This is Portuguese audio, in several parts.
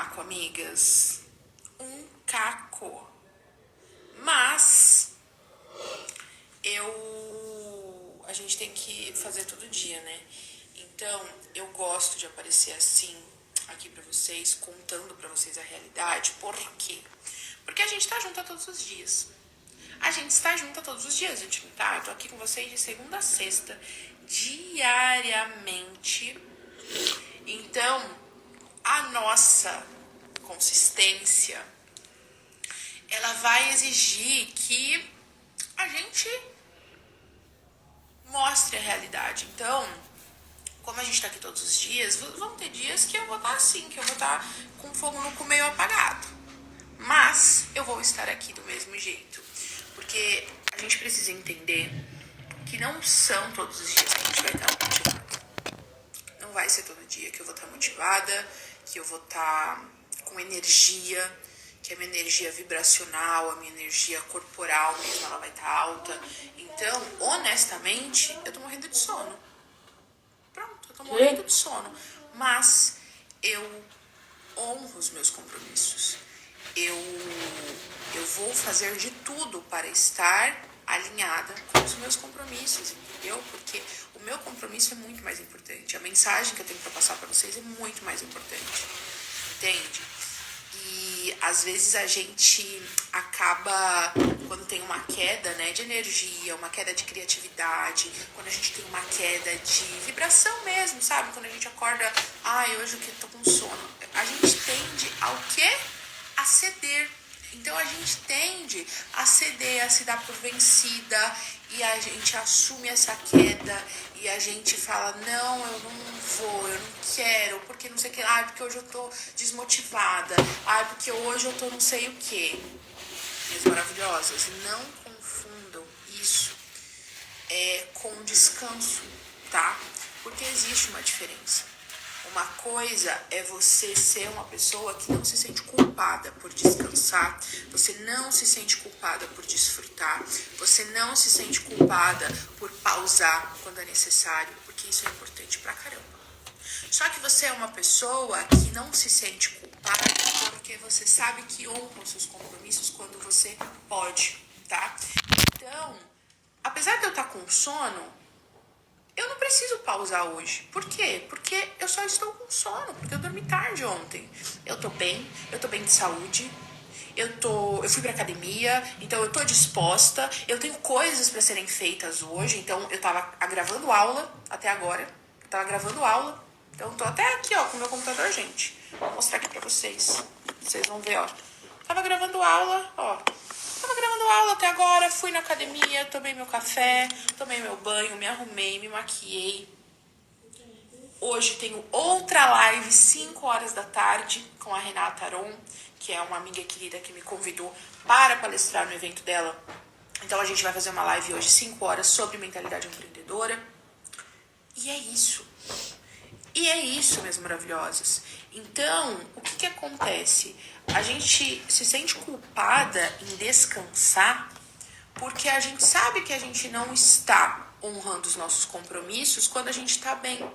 caco, amigas. Um caco. Mas a gente tem que fazer todo dia, né? Então, eu gosto de aparecer assim aqui pra vocês, contando pra vocês a realidade. Por quê? Porque a gente tá junto todos os dias. A gente está junto todos os dias, gente, tá? Eu tô aqui com vocês de segunda a sexta, diariamente. Então, a nossa consistência, ela vai exigir que a gente mostre a realidade. Então, como a gente tá aqui todos os dias, vão ter dias que eu vou estar assim, que eu vou estar com o fogo no cu meio apagado. Mas eu vou estar aqui do mesmo jeito. Porque a gente precisa entender que não são todos os dias que a gente vai estar motivada. Não vai ser todo dia que eu vou estar motivada, que eu vou estar com energia, que a minha energia vibracional, a minha energia corporal mesmo, ela vai estar alta. Então, honestamente, eu tô morrendo de sono. Pronto, eu tô morrendo de sono. Mas eu honro os meus compromissos. Eu vou fazer de tudo para estar alinhada com os meus compromissos, entendeu? Porque o meu compromisso é muito mais importante. A mensagem que eu tenho para passar para vocês é muito mais importante, entende? E às vezes a gente acaba, quando tem uma queda, né, de energia, uma queda de criatividade, quando a gente tem uma queda de vibração mesmo, sabe? Quando a gente acorda, hoje eu tô com sono. A gente tende ao quê? A ceder. Então a gente tende a ceder, a se dar por vencida, e a gente assume essa queda e a gente fala, não, eu não vou, eu não quero, porque não sei o que, porque hoje eu tô desmotivada, porque hoje eu tô não sei o que. Minhas maravilhosas, não confundam isso com descanso, tá? Porque existe uma diferença. Uma coisa é você ser uma pessoa que não se sente culpada por descansar, você não se sente culpada por desfrutar, você não se sente culpada por pausar quando é necessário, porque isso é importante pra caramba. Só que você é uma pessoa que não se sente culpada porque você sabe que honra os seus compromissos quando você pode, tá? Então, apesar de eu estar com sono, eu não preciso pausar hoje. Por quê? Porque eu só estou com sono, porque eu dormi tarde ontem. Eu tô bem de saúde. Eu fui pra academia, então eu tô disposta. Eu tenho coisas pra serem feitas hoje, então eu tava gravando aula até agora. Eu tava gravando aula. Então eu tô até aqui, ó, com o meu computador, gente. Vou mostrar aqui pra vocês. Vocês vão ver, ó. Tava gravando aula, ó. Tava gravando aula até agora, fui na academia, tomei meu café, tomei meu banho, me arrumei, me maquiei. Hoje tenho outra live, 5 horas da tarde, com a Renata Aron, que é uma amiga querida que me convidou para palestrar no evento dela. Então a gente vai fazer uma live hoje, 5 horas, sobre mentalidade empreendedora. E é isso. E é isso, minhas maravilhosas. Então, o que acontece? A gente se sente culpada em descansar porque a gente sabe que a gente não está honrando os nossos compromissos quando a gente está bem.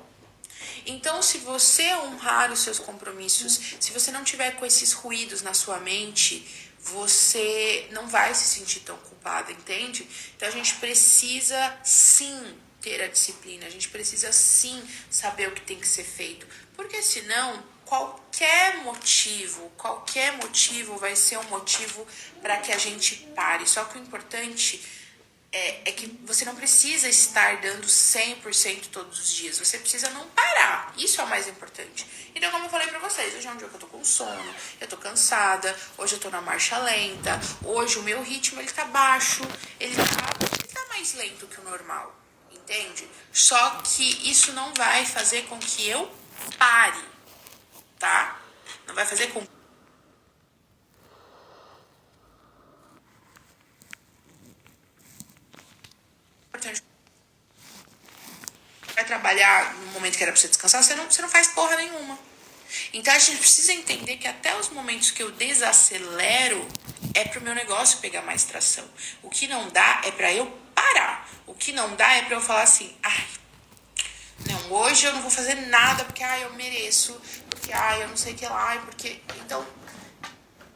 Então, se você honrar os seus compromissos, se você não tiver com esses ruídos na sua mente, você não vai se sentir tão culpada, entende? Então, a gente precisa sim ter a disciplina, a gente precisa sim saber o que tem que ser feito, porque senão qualquer motivo vai ser um motivo para que a gente pare. Só que o importante é que você não precisa estar dando 100% todos os dias, você precisa não parar, isso é o mais importante. Então, como eu falei pra vocês, hoje é um dia que eu tô com sono, eu tô cansada, hoje eu tô na marcha lenta, hoje o meu ritmo ele tá baixo, ele tá mais lento que o normal, entende? Só que isso não vai fazer com que eu pare, tá? Não vai fazer com vai trabalhar no momento que era pra você descansar, você não faz porra nenhuma. Então a gente precisa entender que até os momentos que eu desacelero é pro meu negócio pegar mais tração. O que não dá é pra eu parar. O que não dá é pra eu falar assim, não, hoje eu não vou fazer nada porque eu mereço, porque porque, ai, eu não sei o que lá, ai, porque... Então,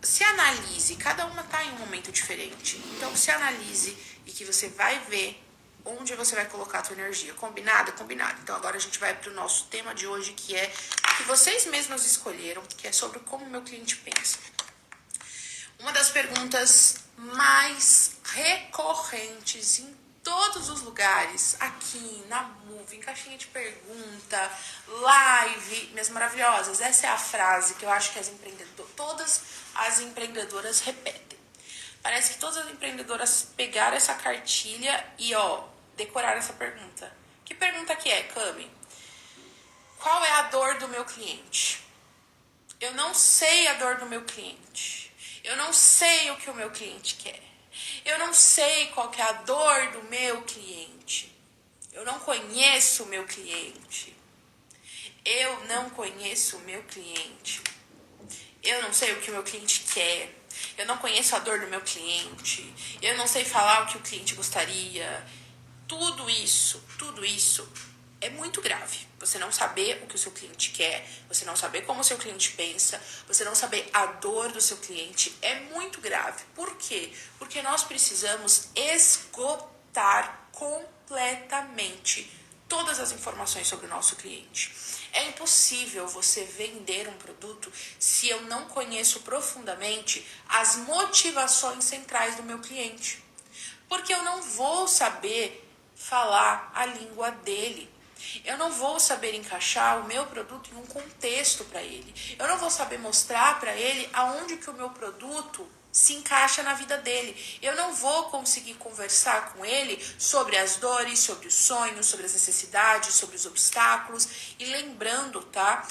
se analise, cada uma tá em um momento diferente. Então, se analise e que você vai ver onde você vai colocar a sua energia. Combinado? Combinado. Então, agora a gente vai pro nosso tema de hoje, que é que vocês mesmos escolheram, que é sobre como o meu cliente pensa. Uma das perguntas mais recorrentes em todos os lugares, aqui na Move, em caixinha de pergunta, live, minhas maravilhosas, essa é a frase que eu acho que todas as empreendedoras repetem. Parece que todas as empreendedoras pegaram essa cartilha e, decoraram essa pergunta. Que pergunta que é, Cami? Qual é a dor do meu cliente? Eu não sei a dor do meu cliente. Eu não sei o que o meu cliente quer. Eu não sei qual que é a dor do meu cliente. Eu não conheço o meu cliente. Eu não conheço o meu cliente. Eu não sei o que o meu cliente quer. Eu não conheço a dor do meu cliente. Eu não sei falar o que o cliente gostaria. Tudo isso é muito grave. Você não saber o que o seu cliente quer, você não saber como o seu cliente pensa, você não saber a dor do seu cliente é muito grave. Por quê? Porque nós precisamos esgotar completamente todas as informações sobre o nosso cliente. É impossível você vender um produto se eu não conheço profundamente as motivações centrais do meu cliente. Porque eu não vou saber falar a língua dele. Eu não vou saber encaixar o meu produto em um contexto para ele. Eu não vou saber mostrar para ele aonde que o meu produto se encaixa na vida dele. Eu não vou conseguir conversar com ele sobre as dores, sobre os sonhos, sobre as necessidades, sobre os obstáculos. E lembrando, tá?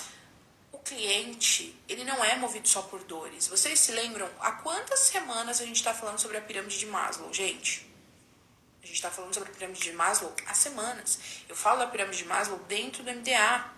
O cliente, ele não é movido só por dores. Vocês se lembram há quantas semanas a gente está falando sobre a pirâmide de Maslow, gente? A gente está falando sobre a pirâmide de Maslow há semanas. Eu falo da pirâmide de Maslow dentro do MDA.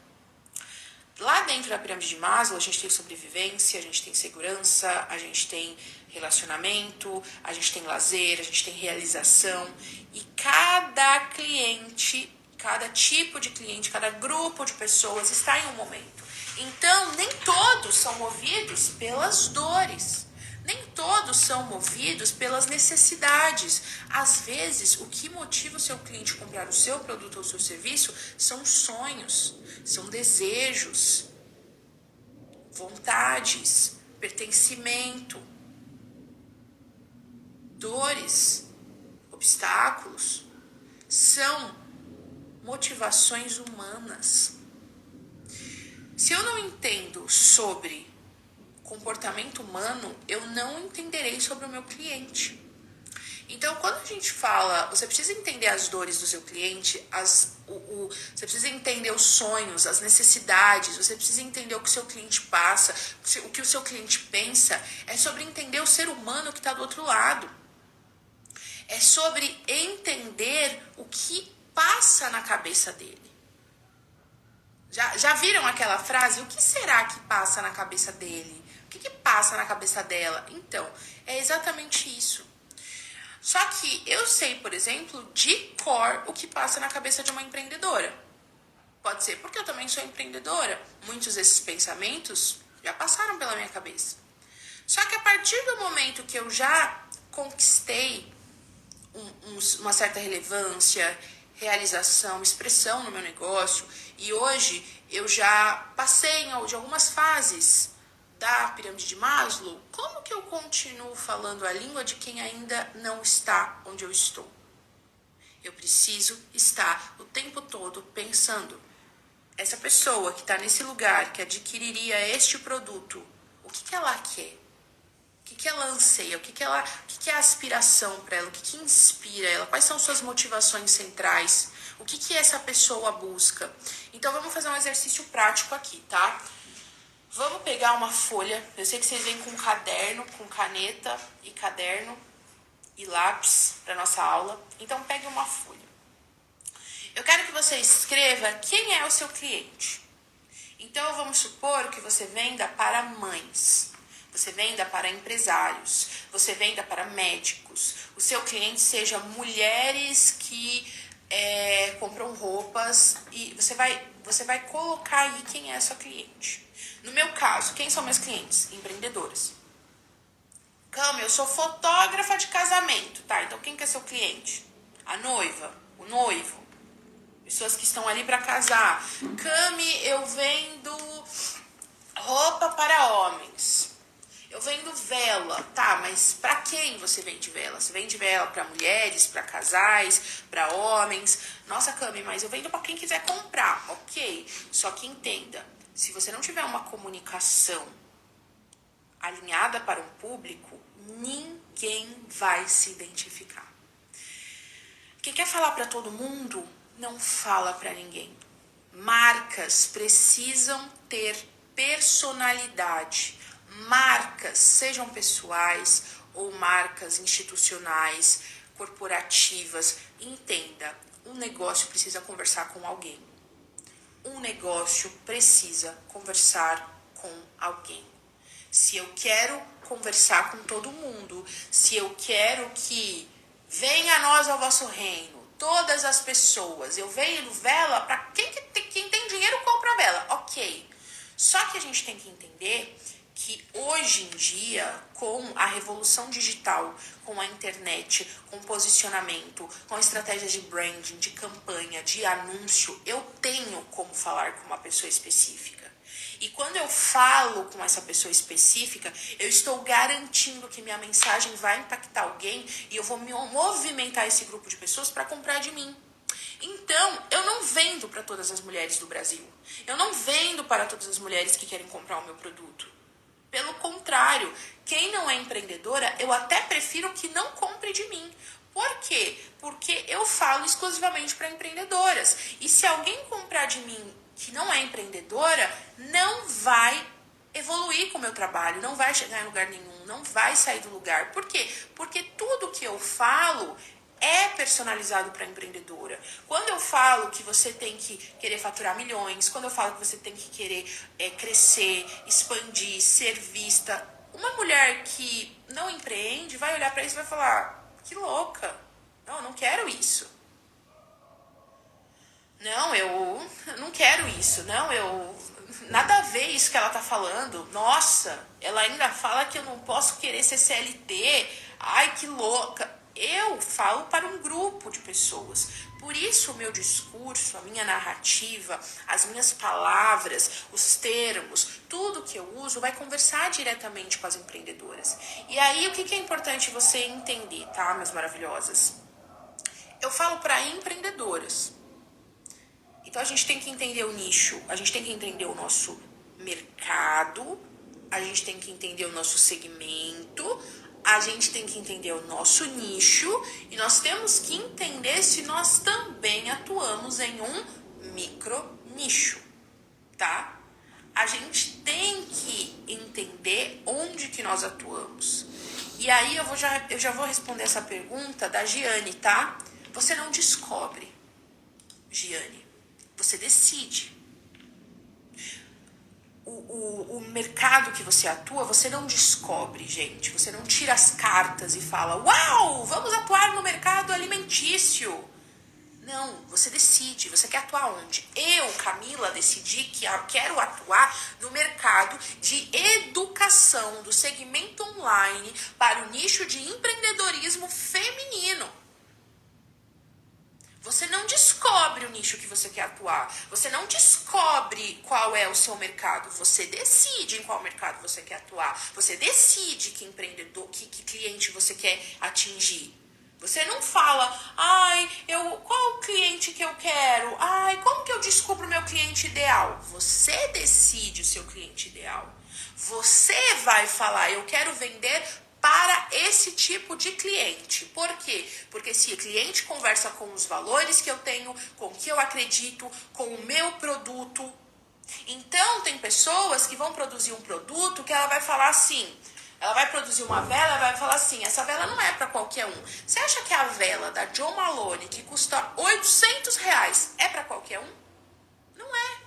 Lá dentro da pirâmide de Maslow, a gente tem sobrevivência, a gente tem segurança, a gente tem relacionamento, a gente tem lazer, a gente tem realização. E cada cliente, cada tipo de cliente, cada grupo de pessoas está em um momento. Então, nem todos são movidos pelas dores. Nem todos são movidos pelas necessidades. Às vezes, o que motiva o seu cliente a comprar o seu produto ou o seu serviço são sonhos, são desejos, vontades, pertencimento, dores, obstáculos. São motivações humanas. Se eu não entendo sobre comportamento humano, eu não entenderei sobre o meu cliente. Então, quando a gente fala, você precisa entender as dores do seu cliente, você precisa entender os sonhos, as necessidades, você precisa entender o que o seu cliente passa, o que o seu cliente pensa, é sobre entender o ser humano que está do outro lado. É sobre entender o que passa na cabeça dele. Já viram aquela frase? O que será que passa na cabeça dele? O que passa na cabeça dela? Então, é exatamente isso. Só que eu sei, por exemplo, de cor o que passa na cabeça de uma empreendedora. Pode ser porque eu também sou empreendedora. Muitos desses pensamentos já passaram pela minha cabeça. Só que a partir do momento que eu já conquistei uma certa relevância, realização, expressão no meu negócio, e hoje eu já passei de algumas fases da pirâmide de Maslow, como que eu continuo falando a língua de quem ainda não está onde eu estou? Eu preciso estar o tempo todo pensando, essa pessoa que está nesse lugar, que adquiriria este produto, o que ela quer? O que ela anseia? O que é a aspiração para ela? O que inspira ela? Quais são suas motivações centrais? O que essa pessoa busca? Então, vamos fazer um exercício prático aqui, tá? Vamos pegar uma folha. Eu sei que vocês vêm com caderno, com caneta e caderno e lápis para nossa aula. Então, pegue uma folha. Eu quero que você escreva quem é o seu cliente. Então, vamos supor que você venda para mães. Você venda para empresários, você venda para médicos. O seu cliente seja mulheres que compram roupas e você vai colocar aí quem é a sua cliente. No meu caso, quem são meus clientes? Empreendedoras. Cami, eu sou fotógrafa de casamento, tá? Então quem que é seu cliente? A noiva, o noivo, pessoas que estão ali para casar. Cami, eu vendo roupa para homens. Eu vendo vela, tá? Mas para quem você vende vela? Você vende vela para mulheres, para casais, para homens? Nossa, Cami, mas eu vendo para quem quiser comprar, ok? Só que entenda, se você não tiver uma comunicação alinhada para um público, ninguém vai se identificar. Quem quer falar para todo mundo, não fala para ninguém. Marcas precisam ter personalidade. Marcas, sejam pessoais ou marcas institucionais, corporativas, entenda, um negócio precisa conversar com alguém. Um negócio precisa conversar com alguém. Se eu quero conversar com todo mundo, se eu quero que venha a nós ao vosso reino, todas as pessoas, eu vendo vela para quem tem dinheiro compra vela, ok. Só que a gente tem que entender que hoje em dia, com a revolução digital, com a internet, com posicionamento, com estratégias de branding, de campanha, de anúncio, eu tenho como falar com uma pessoa específica. E quando eu falo com essa pessoa específica, eu estou garantindo que minha mensagem vai impactar alguém e eu vou movimentar esse grupo de pessoas para comprar de mim. Então, eu não vendo para todas as mulheres do Brasil. Eu não vendo para todas as mulheres que querem comprar o meu produto. Pelo contrário, quem não é empreendedora, eu até prefiro que não compre de mim. Por quê? Porque eu falo exclusivamente para empreendedoras. E se alguém comprar de mim que não é empreendedora, não vai evoluir com o meu trabalho, não vai chegar em lugar nenhum, não vai sair do lugar. Por quê? Porque tudo que eu falo é personalizado para a empreendedora. Quando eu falo que você tem que querer faturar milhões, quando eu falo que você tem que querer crescer, expandir, ser vista, uma mulher que não empreende vai olhar para isso e vai falar, que louca, não quero isso. Não, eu não quero isso, nada a ver isso que ela tá falando. Nossa, ela ainda fala que eu não posso querer ser CLT, ai que louca. Eu falo para um grupo de pessoas. Por isso o meu discurso, a minha narrativa, as minhas palavras, os termos, tudo que eu uso vai conversar diretamente com as empreendedoras. E aí o que é importante você entender, tá, minhas maravilhosas? Eu falo para empreendedoras. Então a gente tem que entender o nicho, a gente tem que entender o nosso mercado, a gente tem que entender o nosso segmento, a gente tem que entender o nosso nicho e nós temos que entender se nós também atuamos em um micro nicho, tá? A gente tem que entender onde que nós atuamos. E aí eu já vou responder essa pergunta da Giane, tá? Você não descobre, Giane, você decide. O mercado que você atua, você não descobre, gente. Você não tira as cartas e fala, uau, vamos atuar no mercado alimentício. Não, você decide, você quer atuar onde? Eu, Camila, decidi que eu quero atuar no mercado de educação, do segmento online para o nicho de empreendedorismo feminino. Você não descobre o nicho que você quer atuar. Você não descobre qual é o seu mercado. Você decide em qual mercado você quer atuar. Você decide que empreendedor, que cliente você quer atingir. Você não fala, qual o cliente que eu quero? Como que eu descubro o meu cliente ideal? Você decide o seu cliente ideal. Você vai falar, eu quero vender para esse tipo de cliente. Por quê? Porque se o cliente conversa com os valores que eu tenho, com o que eu acredito, com o meu produto. Então, tem pessoas que vão produzir um produto que ela vai falar assim, ela vai produzir uma vela, ela vai falar assim, essa vela não é para qualquer um. Você acha que a vela da Jo Malone, que custa R$800, é para qualquer um? Não é.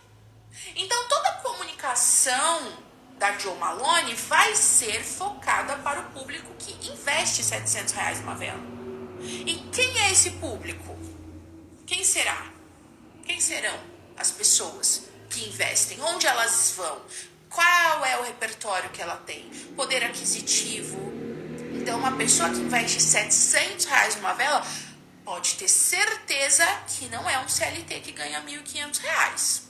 Então, toda a comunicação da Jo Malone vai ser focada para o público que investe R$700 numa vela. E quem é esse público? Quem será? Quem serão as pessoas que investem? Onde elas vão? Qual é o repertório que ela tem? Poder aquisitivo. Então, uma pessoa que investe R$700 numa vela pode ter certeza que não é um CLT que ganha R$1.500.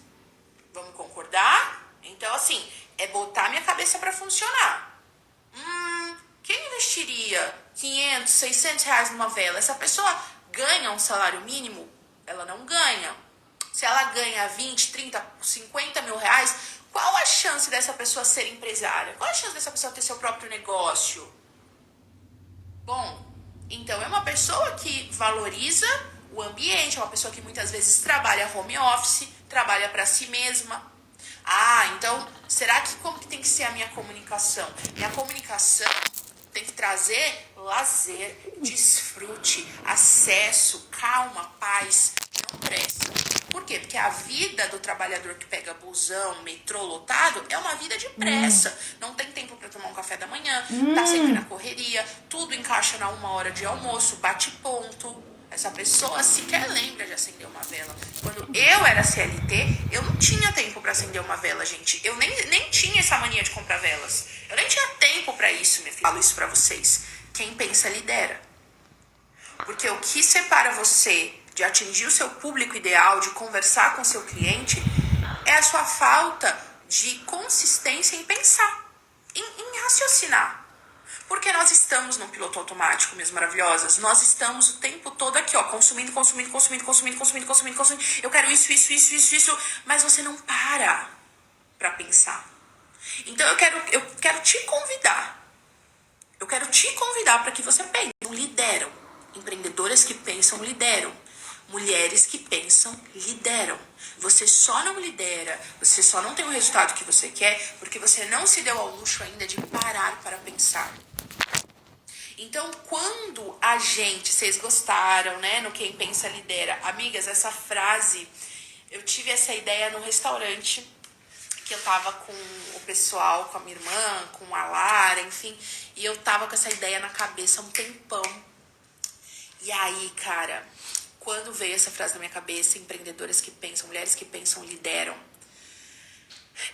Vamos concordar? Então, assim, é botar minha cabeça para funcionar. Quem investiria R$500, R$600 numa vela? Essa pessoa ganha um salário mínimo? Ela não ganha. Se ela ganha 20, 30, 50 mil reais, qual a chance dessa pessoa ser empresária? Qual a chance dessa pessoa ter seu próprio negócio? Bom, então é uma pessoa que valoriza o ambiente, é uma pessoa que muitas vezes trabalha home office, trabalha para si mesma. Então, será que como que tem que ser a minha comunicação? Minha comunicação tem que trazer lazer, desfrute, acesso, calma, paz, não pressa. Por quê? Porque a vida do trabalhador que pega busão, metrô lotado, é uma vida de pressa. Não tem tempo para tomar um café da manhã, tá sempre na correria, tudo encaixa na 1 hora de almoço, bate ponto. Essa pessoa sequer lembra de acender uma vela. Quando eu era CLT, eu não tinha tempo para acender uma vela, gente. Eu nem tinha essa mania de comprar velas. Eu nem tinha tempo para isso, minha filha. Falo isso para vocês. Quem pensa, lidera. Porque o que separa você de atingir o seu público ideal, de conversar com o seu cliente, é a sua falta de consistência em pensar, em raciocinar. Porque nós estamos num piloto automático, minhas maravilhosas. Nós estamos o tempo todo aqui, ó, consumindo. Eu quero isso. Mas você não para pensar. Então eu quero te convidar. Eu quero te convidar para que você pense. Lideram. Empreendedoras que pensam, lideram. Mulheres que pensam, lideram. Você só não lidera, você só não tem o resultado que você quer, porque você não se deu ao luxo ainda de parar para pensar. Então, quando vocês gostaram, né, no Quem Pensa Lidera, amigas, essa frase, eu tive essa ideia no restaurante, que eu tava com o pessoal, com a minha irmã, com a Lara, enfim, e eu tava com essa ideia na cabeça há um tempão. E aí, cara, quando veio essa frase na minha cabeça, empreendedoras que pensam, mulheres que pensam, lideram,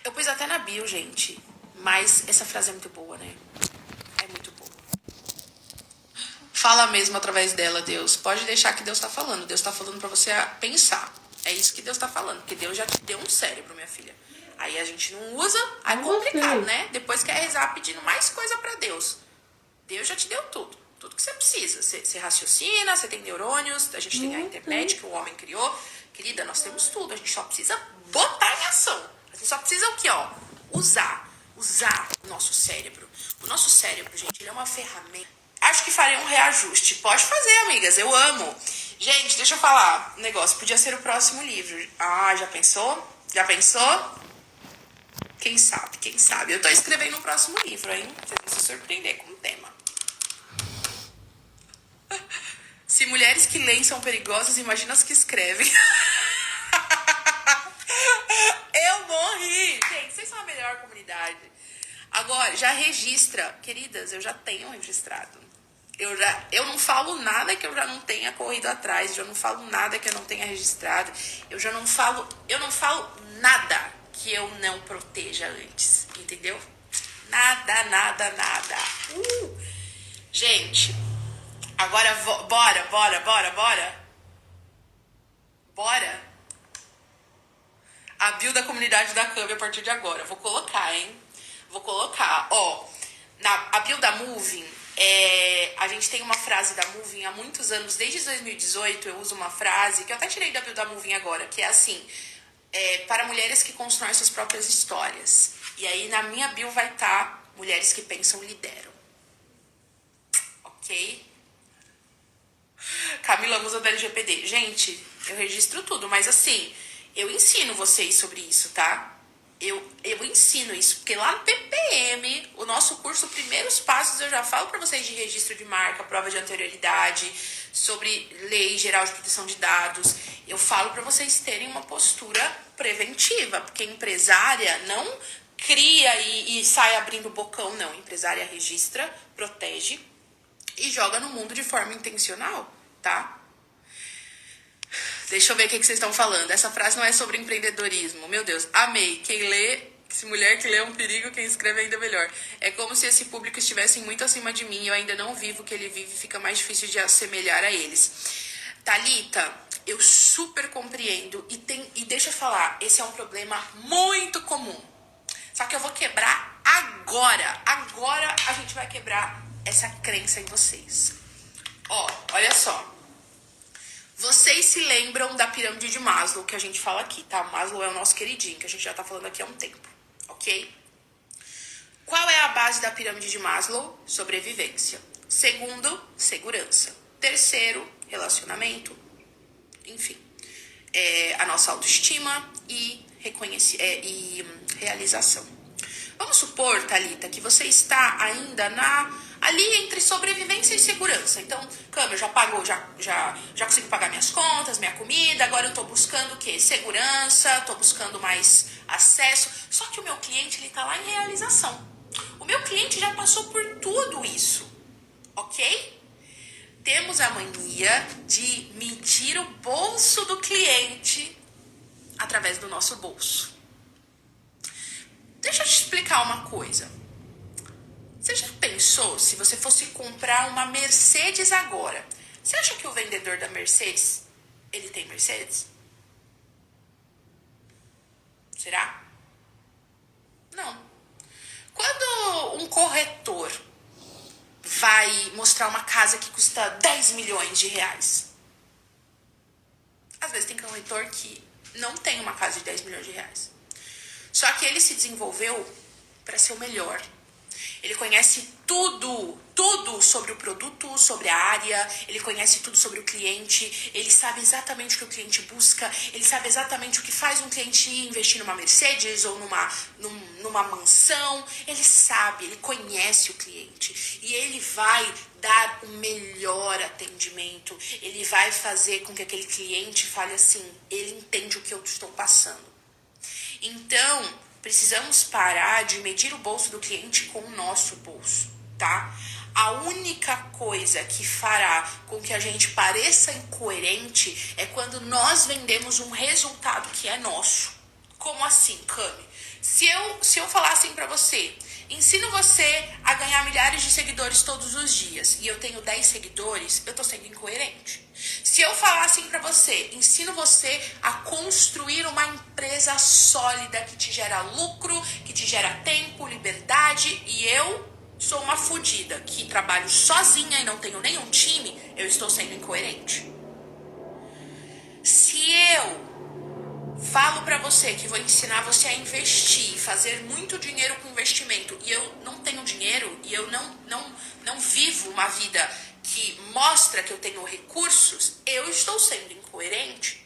eu pus até na bio, gente, mas essa frase é muito boa, né? É muito boa. Fala mesmo através dela, Deus. Pode deixar que Deus tá falando. Deus tá falando pra você pensar. É isso que Deus tá falando, porque Deus já te deu um cérebro, minha filha. Aí a gente não usa, aí é complicado, né? Depois quer rezar pedindo mais coisa pra Deus. Deus já te deu tudo. Tudo que você precisa. Você raciocina, você tem neurônios, a gente tem a internet que o homem criou. Querida, nós temos tudo. A gente só precisa botar em ação. A gente só precisa o quê, ó? Usar o nosso cérebro. O nosso cérebro, gente, ele é uma ferramenta. Acho que faria um reajuste. Pode fazer, amigas. Eu amo. Gente, deixa eu falar um negócio. Podia ser o próximo livro. Já pensou? Já pensou? Quem sabe, quem sabe. Eu tô escrevendo um próximo livro, hein? Vocês vão se surpreender com o tema. Se mulheres que leem são perigosas, imagina as que escrevem. Eu morri. Gente, vocês são a melhor comunidade. Agora, já registra. Queridas, eu já tenho registrado. Eu não falo nada que eu já não tenha corrido atrás. Eu não falo nada que eu não tenha registrado. Eu não falo nada que eu não proteja antes. Entendeu? Nada. Gente, agora bora. A bio da comunidade da Câmbio a partir de agora. Vou colocar, hein? Ó, a bio da Moving, a gente tem uma frase da Moving há muitos anos, desde 2018 eu uso uma frase, que eu até tirei da bio da Moving agora, que é assim, para mulheres que constroem suas próprias histórias. E aí na minha bio vai estar mulheres que pensam, lideram. Ok? Camila, musa da LGPD. Gente, eu registro tudo, mas assim, eu ensino vocês sobre isso, tá? Eu ensino isso, porque lá no PPM, o nosso curso Primeiros Passos, eu já falo para vocês de registro de marca, prova de anterioridade, sobre lei geral de proteção de dados. Eu falo para vocês terem uma postura preventiva, porque empresária não cria e sai abrindo bocão, não. Empresária registra, protege e joga no mundo de forma intencional, tá? Deixa eu ver o que vocês estão falando. Essa frase não é sobre empreendedorismo. Meu Deus, amei. Quem lê Se mulher que lê é um perigo, quem escreve é ainda melhor. É como se esse público estivesse muito acima de mim e eu ainda não vivo o que ele vive, fica mais difícil de assemelhar a eles. Thalita, eu super compreendo e deixa eu falar, esse é um problema muito comum. Só que eu vou quebrar agora. Agora a gente vai quebrar essa crença em vocês. Ó, olha só. Vocês se lembram da pirâmide de Maslow que a gente fala aqui, tá? Maslow é o nosso queridinho, que a gente já tá falando aqui há um tempo, ok? Qual é a base da pirâmide de Maslow? Sobrevivência. Segundo, segurança. Terceiro, relacionamento. Enfim, a nossa autoestima e realização. Vamos supor, Thalita, que você está ainda ali entre sobrevivência e segurança. Então, Cami, eu já consigo pagar minhas contas, minha comida, agora eu tô buscando o quê? Segurança, tô buscando mais acesso. Só que o meu cliente, ele tá lá em realização. O meu cliente já passou por tudo isso, ok? Temos a mania de medir o bolso do cliente através do nosso bolso. Deixa eu te explicar uma coisa. Você já pensou se você fosse comprar uma Mercedes agora? Você acha que o vendedor da Mercedes, ele tem Mercedes? Será? Não. Quando um corretor vai mostrar uma casa que custa 10 milhões de reais, às vezes tem corretor que não tem uma casa de 10 milhões de reais. Só que ele se desenvolveu para ser o melhor. Ele conhece tudo sobre o produto, sobre a área, ele conhece tudo sobre o cliente, ele sabe exatamente o que o cliente busca, ele sabe exatamente o que faz um cliente investir numa Mercedes ou numa mansão. Ele sabe, ele conhece o cliente e ele vai dar o melhor atendimento, ele vai fazer com que aquele cliente fale assim, ele entende o que eu estou passando. Então, precisamos parar de medir o bolso do cliente com o nosso bolso, tá? A única coisa que fará com que a gente pareça incoerente é quando nós vendemos um resultado que é nosso. Como assim, Cami? Se eu falar assim pra você, ensino você a ganhar milhares de seguidores todos os dias e eu tenho 10 seguidores, eu tô sendo incoerente. Se eu falar assim pra você, ensino você a construir uma empresa sólida que te gera lucro, que te gera tempo, liberdade e eu sou uma fodida que trabalho sozinha e não tenho nenhum time, eu estou sendo incoerente. Se eu falo pra você que vou ensinar você a investir, fazer muito dinheiro com investimento e eu não tenho dinheiro e eu não vivo uma vida que mostra que eu tenho recursos, eu estou sendo incoerente.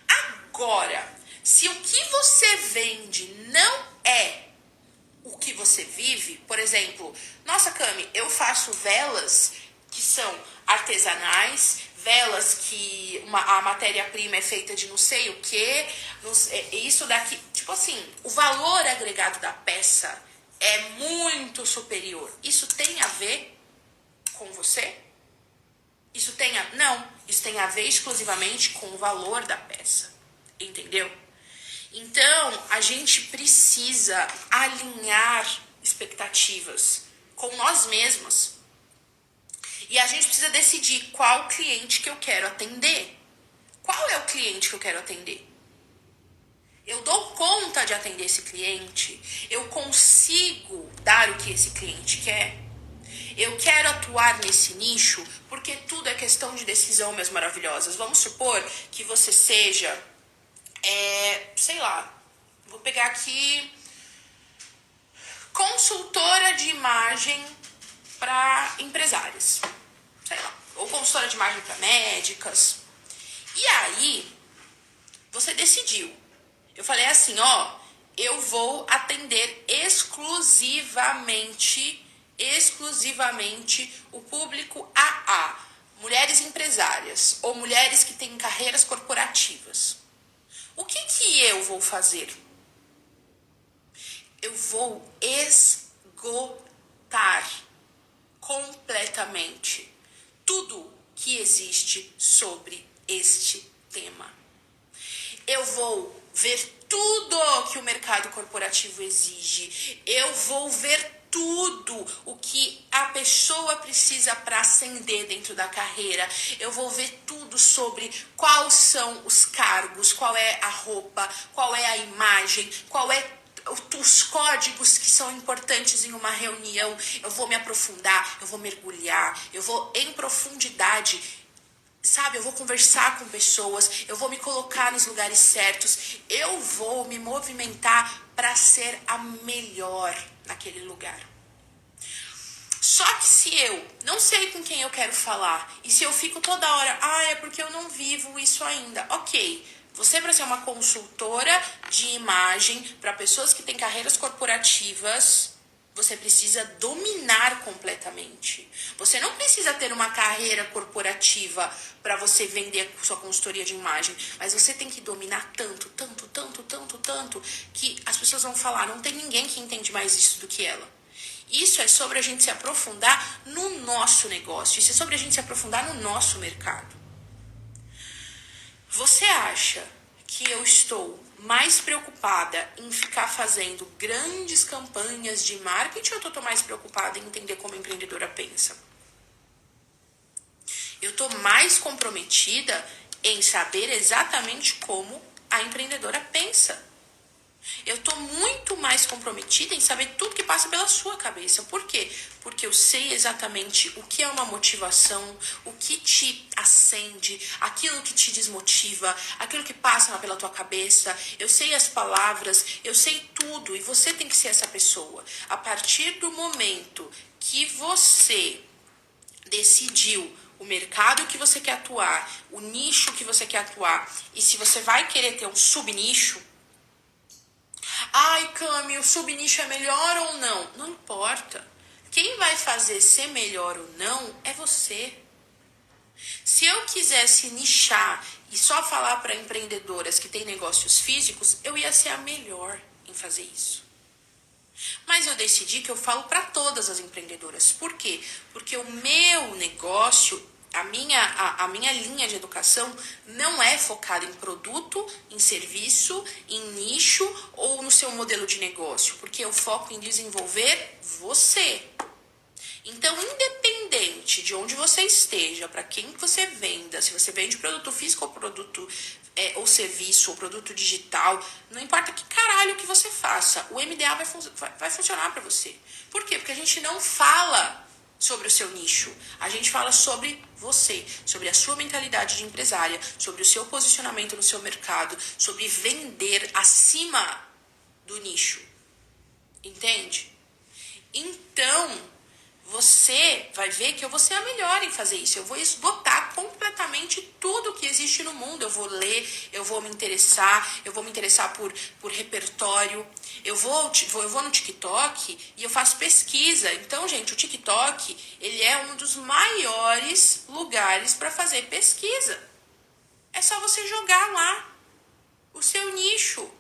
Agora, se o que você vende não é o que você vive, por exemplo, nossa, Cami, eu faço velas que são artesanais, velas que a matéria-prima é feita de não sei o que, isso daqui, tipo assim, o valor agregado da peça é muito superior. Isso tem a ver com você? Não, isso tem a ver exclusivamente com o valor da peça, entendeu? Então, a gente precisa alinhar expectativas com nós mesmos. E a gente precisa decidir qual cliente que eu quero atender. Qual é o cliente que eu quero atender? Eu dou conta de atender esse cliente? Eu consigo dar o que esse cliente quer? Eu quero atuar nesse nicho? Porque tudo é questão de decisão, minhas maravilhosas. Vamos supor que você seja, sei lá, vou pegar aqui, consultora de imagem para empresárias, sei lá, ou consultora de imagem para médicas. E aí, você decidiu. Eu falei assim, ó, eu vou atender exclusivamente o público AA, mulheres empresárias ou mulheres que têm carreiras corporativas. O que eu vou fazer? Eu vou esgotar completamente tudo que existe sobre este tema. Eu vou ver tudo que o mercado corporativo exige. Eu vou ver tudo o que a pessoa precisa para ascender dentro da carreira. Eu vou ver tudo sobre quais são os cargos, qual é a roupa, qual é a imagem, qual é os códigos que são importantes em uma reunião. Eu vou me aprofundar, eu vou mergulhar, eu vou em profundidade. Sabe, eu vou conversar com pessoas, eu vou me colocar nos lugares certos, eu vou me movimentar para ser a melhor naquele lugar. Só que se eu não sei com quem eu quero falar, e se eu fico toda hora, é porque eu não vivo isso ainda. Ok, você para ser uma consultora de imagem para pessoas que têm carreiras corporativas, você precisa dominar completamente. Você não precisa ter uma carreira corporativa para você vender sua consultoria de imagem. Mas você tem que dominar tanto, que as pessoas vão falar, não tem ninguém que entende mais isso do que ela. Isso é sobre a gente se aprofundar no nosso negócio. Isso é sobre a gente se aprofundar no nosso mercado. Você acha que eu estou mais preocupada em ficar fazendo grandes campanhas de marketing ou eu estou mais preocupada em entender como a empreendedora pensa? Eu estou mais comprometida em saber exatamente como a empreendedora pensa. Eu estou muito mais comprometida em saber tudo que passa pela sua cabeça. Por quê? Porque eu sei exatamente o que é uma motivação, o que te acende, aquilo que te desmotiva, aquilo que passa pela tua cabeça. Eu sei as palavras, eu sei tudo e você tem que ser essa pessoa. A partir do momento que você decidiu o mercado que você quer atuar, o nicho que você quer atuar e se você vai querer ter um subnicho, Cami, o subnicho é melhor ou não? Não importa. Quem vai fazer ser melhor ou não é você. Se eu quisesse nichar e só falar para empreendedoras que têm negócios físicos, eu ia ser a melhor em fazer isso. Mas eu decidi que eu falo para todas as empreendedoras. Por quê? Porque o meu negócio, a minha linha de educação não é focada em produto, em serviço, em nicho ou no seu modelo de negócio, porque eu foco em desenvolver você. Então, independente de onde você esteja, para quem você venda, se você vende produto físico ou produto ou serviço ou produto digital, não importa que caralho que você faça, o MDA vai funcionar para você. Por quê? Porque a gente não fala sobre o seu nicho. A gente fala sobre você, sobre a sua mentalidade de empresária, sobre o seu posicionamento no seu mercado, sobre vender acima do nicho. Entende? Então, você vai ver que eu vou ser a melhor em fazer isso. Eu vou esgotar completamente tudo que existe no mundo. Eu vou ler, eu vou me interessar por repertório. Eu vou no TikTok e eu faço pesquisa. Então, gente, o TikTok, ele é um dos maiores lugares para fazer pesquisa. É só você jogar lá o seu nicho.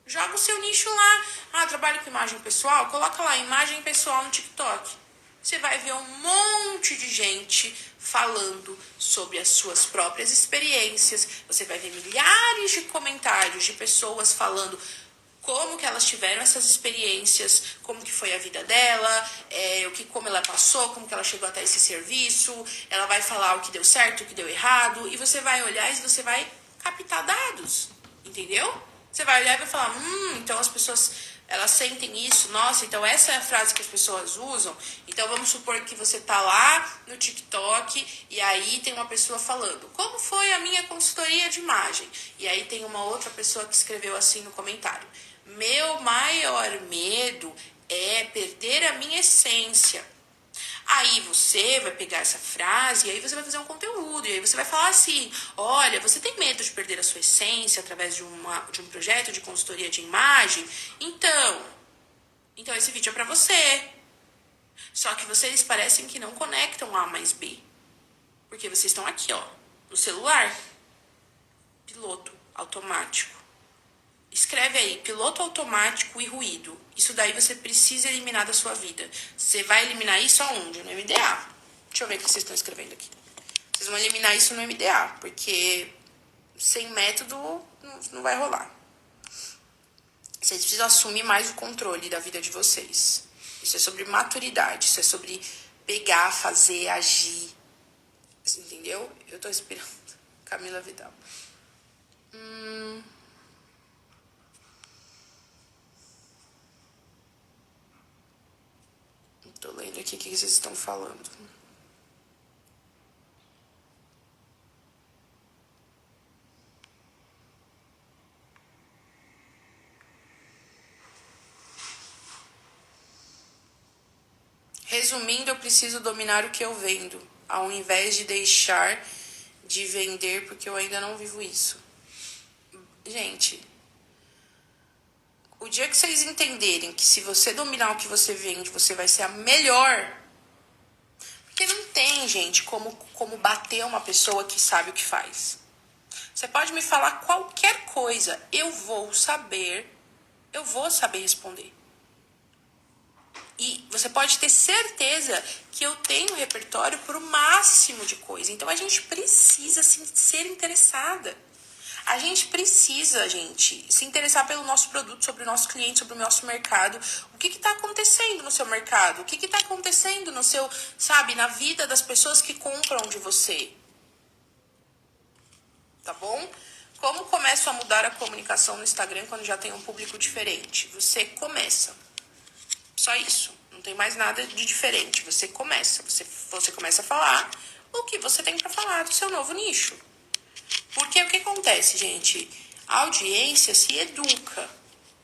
Joga o seu nicho lá. Trabalho com imagem pessoal? Coloca lá, imagem pessoal no TikTok. Você vai ver um monte de gente falando sobre as suas próprias experiências. Você vai ver milhares de comentários de pessoas falando como que elas tiveram essas experiências, como que foi a vida dela, como ela passou, como que ela chegou até esse serviço. Ela vai falar o que deu certo, o que deu errado. E você vai olhar e você vai captar dados, entendeu? Você vai olhar e vai falar, então as pessoas, elas sentem isso, nossa, então essa é a frase que as pessoas usam. Então vamos supor que você tá lá no TikTok e aí tem uma pessoa falando, como foi a minha consultoria de imagem? E aí tem uma outra pessoa que escreveu assim no comentário, meu maior medo é perder a minha essência. Aí você vai pegar essa frase e aí você vai fazer um conteúdo. E aí você vai falar assim, olha, você tem medo de perder a sua essência através de um projeto de consultoria de imagem? Então esse vídeo é pra você. Só que vocês parecem que não conectam A mais B. Porque vocês estão aqui, ó, no celular. Piloto automático. Escreve aí, piloto automático e ruído. Isso daí você precisa eliminar da sua vida. Você vai eliminar isso aonde? No MDA. Deixa eu ver o que vocês estão escrevendo aqui. Vocês vão eliminar isso no MDA, porque sem método não vai rolar. Vocês precisam assumir mais o controle da vida de vocês. Isso é sobre maturidade, isso é sobre pegar, fazer, agir. Entendeu? Eu tô esperando. Camila Vidal. Tô lendo aqui o que vocês estão falando. Resumindo, eu preciso dominar o que eu vendo, ao invés de deixar de vender, porque eu ainda não vivo isso. Gente, o dia que vocês entenderem que se você dominar o que você vende, você vai ser a melhor. Porque não tem, gente, como bater uma pessoa que sabe o que faz. Você pode me falar qualquer coisa, eu vou saber responder. E você pode ter certeza que eu tenho repertório para o máximo de coisa. Então a gente precisa assim, ser interessada. A gente precisa, gente, se interessar pelo nosso produto, sobre o nosso cliente, sobre o nosso mercado. O que está acontecendo no seu mercado? O que está acontecendo no seu, sabe, na vida das pessoas que compram de você? Tá bom? Como começo a mudar a comunicação no Instagram quando já tem um público diferente? Você começa. Só isso. Não tem mais nada de diferente. Você começa. Você começa a falar o que você tem para falar do seu novo nicho. Porque o que acontece, gente? A audiência se educa.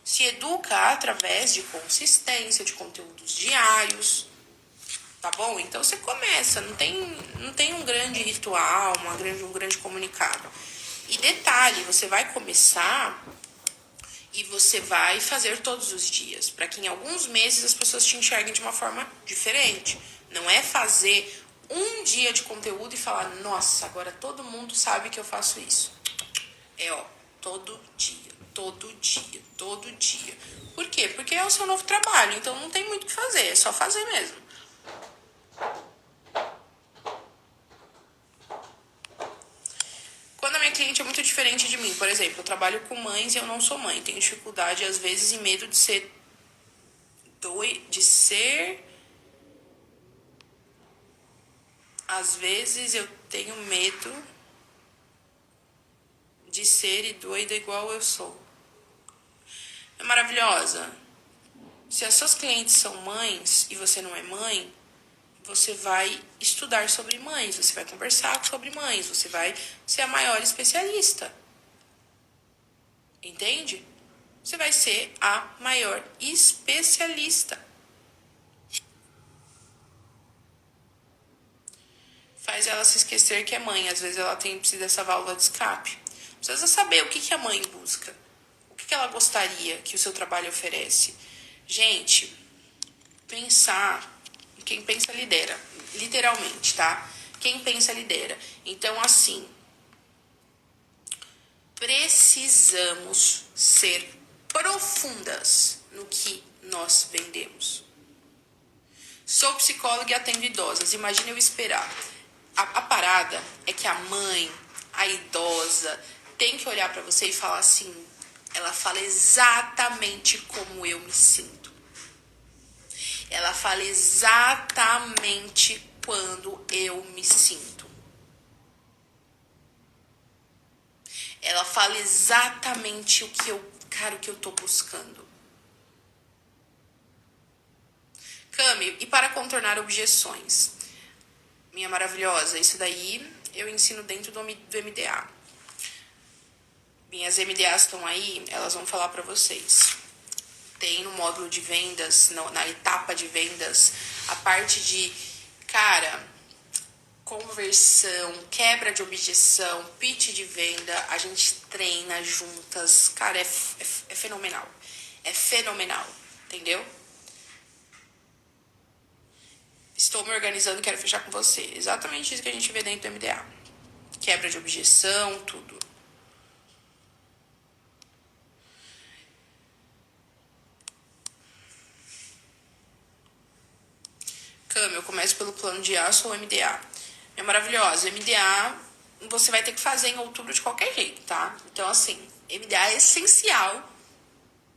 Se educa através de consistência, de conteúdos diários. Tá bom? Então você começa. Não tem um grande ritual, um grande comunicado. E detalhe, você vai começar e você vai fazer todos os dias, para que em alguns meses as pessoas te enxerguem de uma forma diferente. Não é fazer um dia de conteúdo e falar, nossa, agora todo mundo sabe que eu faço isso. É, todo dia, todo dia, todo dia. Por quê? Porque é o seu novo trabalho, então não tem muito o que fazer, é só fazer mesmo. Quando a minha cliente é muito diferente de mim, por exemplo, eu trabalho com mães e eu não sou mãe. Tenho dificuldade, às vezes, e medo de ser... Às vezes eu tenho medo de ser e doida igual eu sou. É maravilhosa. Se as suas clientes são mães e você não é mãe, você vai estudar sobre mães, você vai conversar sobre mães, você vai ser a maior especialista. Entende? Você vai ser a maior especialista. Faz ela se esquecer que é mãe. Às vezes ela precisa dessa válvula de escape. Precisa saber o que a mãe busca. O que ela gostaria que o seu trabalho oferece. Gente, pensar... Quem pensa lidera. Literalmente, tá? Quem pensa lidera. Então, assim... Precisamos ser profundas no que nós vendemos. Sou psicóloga e atendo idosas. Imagina eu esperar. A parada é que a mãe, a idosa, tem que olhar pra você e falar assim... Ela fala exatamente como eu me sinto. Ela fala exatamente quando eu me sinto. Ela fala exatamente o que eu tô buscando. Cami, e para contornar objeções? Minha maravilhosa, isso daí eu ensino dentro do MDA. Minhas MDAs estão aí, elas vão falar para vocês. Tem no módulo de vendas, na etapa de vendas, a parte de, conversão, quebra de objeção, pitch de venda, a gente treina juntas. Cara, é fenomenal. É fenomenal, entendeu? Estou me organizando e quero fechar com você. Exatamente isso que a gente vê dentro do MDA. Quebra de objeção, tudo. Cami, eu começo pelo plano de A, sou MDA. Minha maravilhosa, MDA você vai ter que fazer em outubro de qualquer jeito, tá? Então, assim, MDA é essencial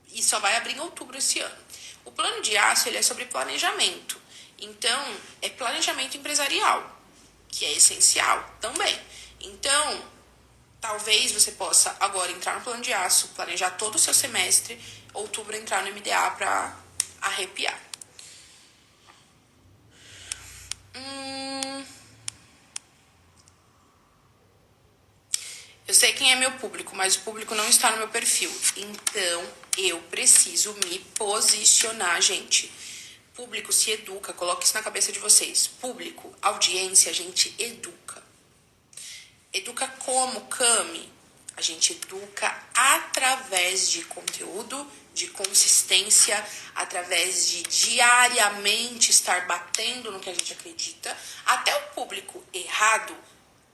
e só vai abrir em outubro esse ano. O plano de aço, ele é sobre planejamento. Então, é planejamento empresarial, que é essencial também. Então, talvez você possa agora entrar no plano de aço, planejar todo o seu semestre, outubro entrar no MDA para arrepiar. Eu sei quem é meu público, mas o público não está no meu perfil. Então, eu preciso me posicionar, gente. Público se educa, coloque isso na cabeça de vocês. Público, audiência, a gente educa. Educa como, Cami? A gente educa através de conteúdo, de consistência, através de diariamente estar batendo no que a gente acredita. Até o público errado,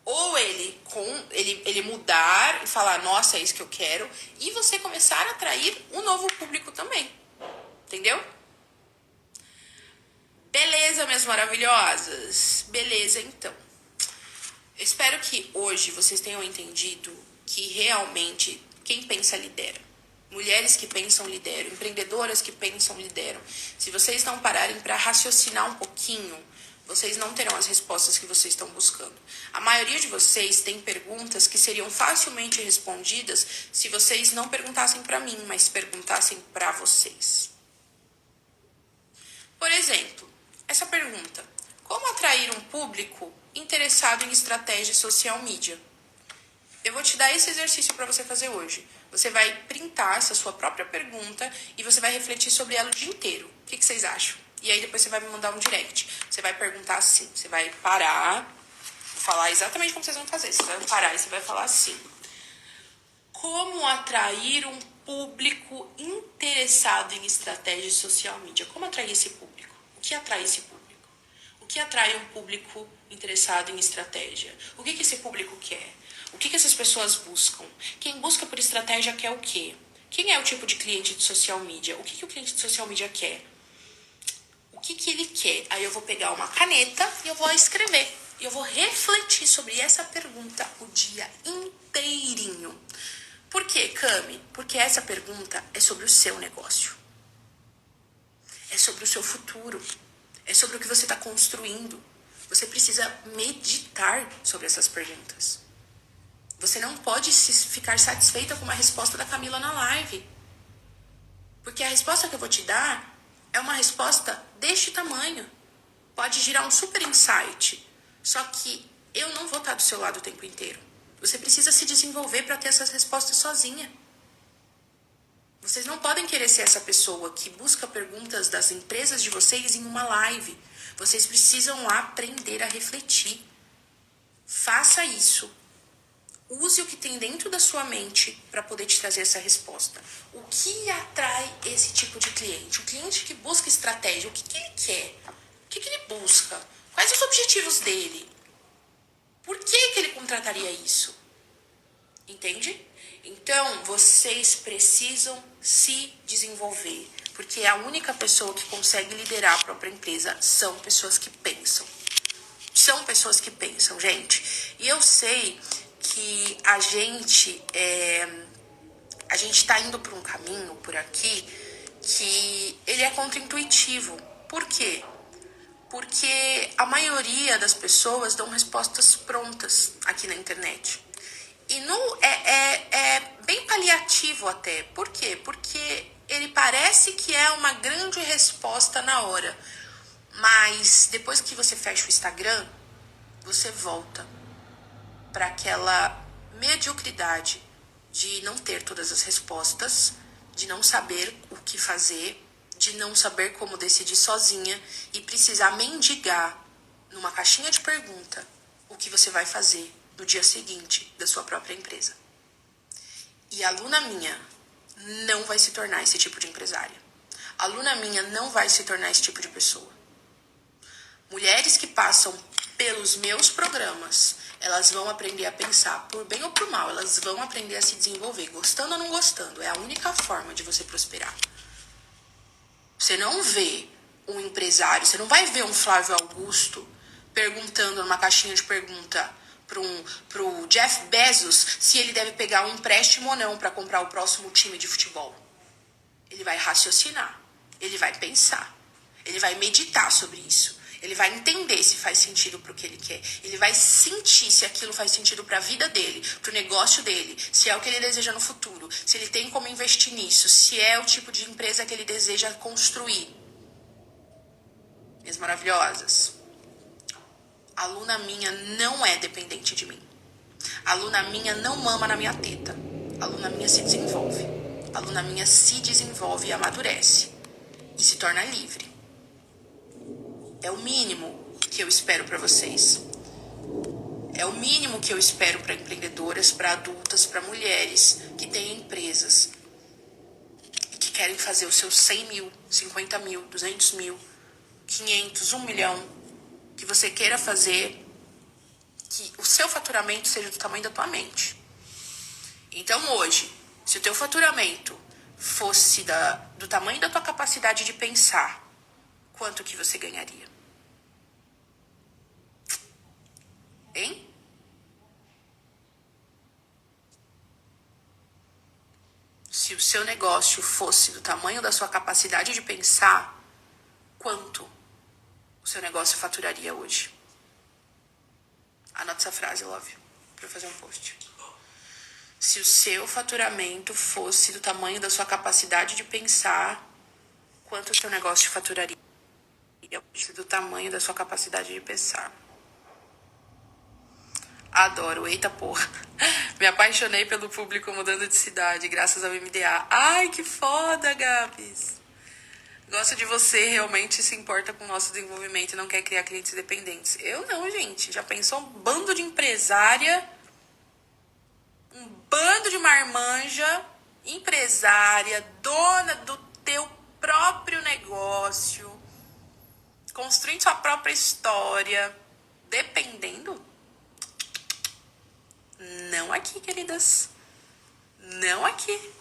ou ele mudar e falar, nossa, é isso que eu quero, e você começar a atrair um novo público também. Entendeu? Beleza, minhas maravilhosas? Beleza, então. Eu espero que hoje vocês tenham entendido que realmente quem pensa lidera. Mulheres que pensam lideram, empreendedoras que pensam lideram. Se vocês não pararem para raciocinar um pouquinho, vocês não terão as respostas que vocês estão buscando. A maioria de vocês tem perguntas que seriam facilmente respondidas se vocês não perguntassem para mim, mas perguntassem para vocês. Por exemplo, essa pergunta: como atrair um público interessado em estratégia social media? Eu vou te dar esse exercício para você fazer hoje. Você vai printar essa sua própria pergunta e você vai refletir sobre ela o dia inteiro. O que vocês acham? E aí depois você vai me mandar um direct. Você vai perguntar assim, você vai parar, falar exatamente como vocês vão fazer. Você vai parar e você vai falar assim: como atrair um público interessado em estratégia social media? Como atrair esse público? O que atrai esse público? O que atrai um público interessado em estratégia? O que esse público quer? O que essas pessoas buscam? Quem busca por estratégia quer o quê? Quem é o tipo de cliente de social media? O que o cliente de social media quer? O que ele quer? Aí eu vou pegar uma caneta e eu vou escrever. E eu vou refletir sobre essa pergunta o dia inteirinho. Por quê, Cami? Porque essa pergunta é sobre o seu negócio. É sobre o seu futuro. É sobre o que você está construindo. Você precisa meditar sobre essas perguntas. Você não pode ficar satisfeita com uma resposta da Camila na live. Porque a resposta que eu vou te dar é uma resposta deste tamanho. Pode girar um super insight. Só que eu não vou estar do seu lado o tempo inteiro. Você precisa se desenvolver para ter essas respostas sozinha. Vocês não podem querer ser essa pessoa que busca perguntas das empresas de vocês em uma live. Vocês precisam aprender a refletir. Faça isso. Use o que tem dentro da sua mente para poder te trazer essa resposta. O que atrai esse tipo de cliente? O cliente que busca estratégia, o que ele quer? O que ele busca? Quais os objetivos dele? Por que ele contrataria isso? Entende? Então, vocês precisam se desenvolver. Porque a única pessoa que consegue liderar a própria empresa são pessoas que pensam. São pessoas que pensam, gente. E eu sei que a gente está indo por um caminho por aqui que ele é contraintuitivo. Por quê? Porque a maioria das pessoas dão respostas prontas aqui na internet. E é bem paliativo até. Por quê? Porque ele parece que é uma grande resposta na hora. Mas depois que você fecha o Instagram, você volta para aquela mediocridade de não ter todas as respostas, de não saber o que fazer, de não saber como decidir sozinha e precisar mendigar numa caixinha de pergunta o que você vai fazer no dia seguinte da sua própria empresa. E a aluna minha não vai se tornar esse tipo de empresária. A aluna minha não vai se tornar esse tipo de pessoa. Mulheres que passam pelos meus programas, elas vão aprender a pensar, por bem ou por mal, elas vão aprender a se desenvolver, gostando ou não gostando. É a única forma de você prosperar. Você não vê um empresário, você não vai ver um Flávio Augusto perguntando numa caixinha de pergunta: pro Jeff Bezos se ele deve pegar um empréstimo ou não para comprar o próximo time de futebol. Ele vai raciocinar, ele vai pensar, ele vai meditar sobre isso, ele vai entender se faz sentido pro que ele quer, ele vai sentir se aquilo faz sentido pra vida dele, pro negócio dele, se é o que ele deseja no futuro, se ele tem como investir nisso, se é o tipo de empresa que ele deseja construir. Minhas maravilhosas, a aluna minha não é dependente de mim. A aluna minha não mama na minha teta. A aluna minha se desenvolve. A aluna minha se desenvolve e amadurece. E se torna livre. É o mínimo que eu espero para vocês. É o mínimo que eu espero para empreendedoras, para adultas, para mulheres que têm empresas e que querem fazer os seus 100 mil, 50 mil, 200 mil, 500, 1 milhão, que você queira fazer, que o seu faturamento seja do tamanho da tua mente. Então hoje, se o teu faturamento fosse do tamanho da tua capacidade de pensar, quanto que você ganharia? Hein? Se o seu negócio fosse do tamanho da sua capacidade de pensar, quanto o seu negócio faturaria hoje? Anota essa frase, love, para fazer um post. Se o seu faturamento fosse do tamanho da sua capacidade de pensar, quanto o seu negócio faturaria hoje? Do tamanho da sua capacidade de pensar. Adoro, eita porra. Me apaixonei pelo público mudando de cidade, graças ao MDA. Ai, que foda, Gabs. Gosto de você, realmente se importa com o nosso desenvolvimento e não quer criar clientes dependentes. Eu não, gente. Já pensou um bando de empresária, um bando de marmanja, empresária, dona do teu próprio negócio, construindo sua própria história, dependendo? Não aqui, queridas. Não aqui.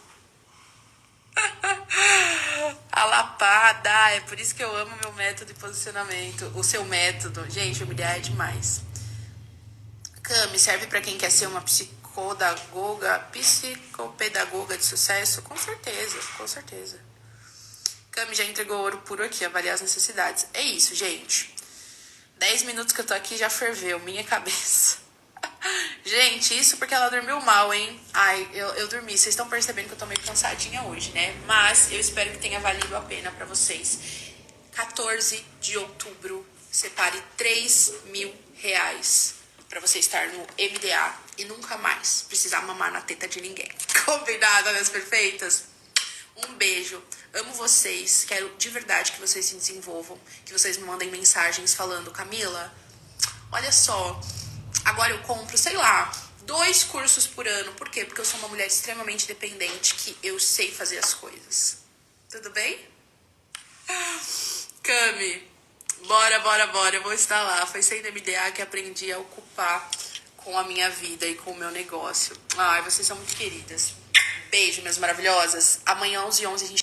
A lapada, é por isso que eu amo meu método de posicionamento. O seu método, gente, o MDA é demais. Cami, serve para quem quer ser uma psicopedagoga de sucesso? Com certeza, com certeza. Cami já entregou ouro puro aqui, avaliar as necessidades. É isso, gente. 10 minutos que eu tô aqui já ferveu minha cabeça. Gente, isso porque ela dormiu mal, hein? Ai, eu dormi. Vocês estão percebendo que eu tô meio cansadinha hoje, né? Mas eu espero que tenha valido a pena pra vocês. 14 de outubro, separe 3 mil reais pra você estar no MDA e nunca mais precisar mamar na teta de ninguém. Combinado, minhas perfeitas? Um beijo. Amo vocês. Quero de verdade que vocês se desenvolvam. Que vocês me mandem mensagens falando: Camila, olha só, agora eu compro, sei lá, 2 cursos por ano. Por quê? Porque eu sou uma mulher extremamente dependente, que eu sei fazer as coisas. Tudo bem? Cami, bora. Eu vou estar lá. Foi sendo MDA que aprendi a ocupar com a minha vida e com o meu negócio. Ai, vocês são muito queridas. Beijo, minhas maravilhosas. Amanhã, 11h11, a gente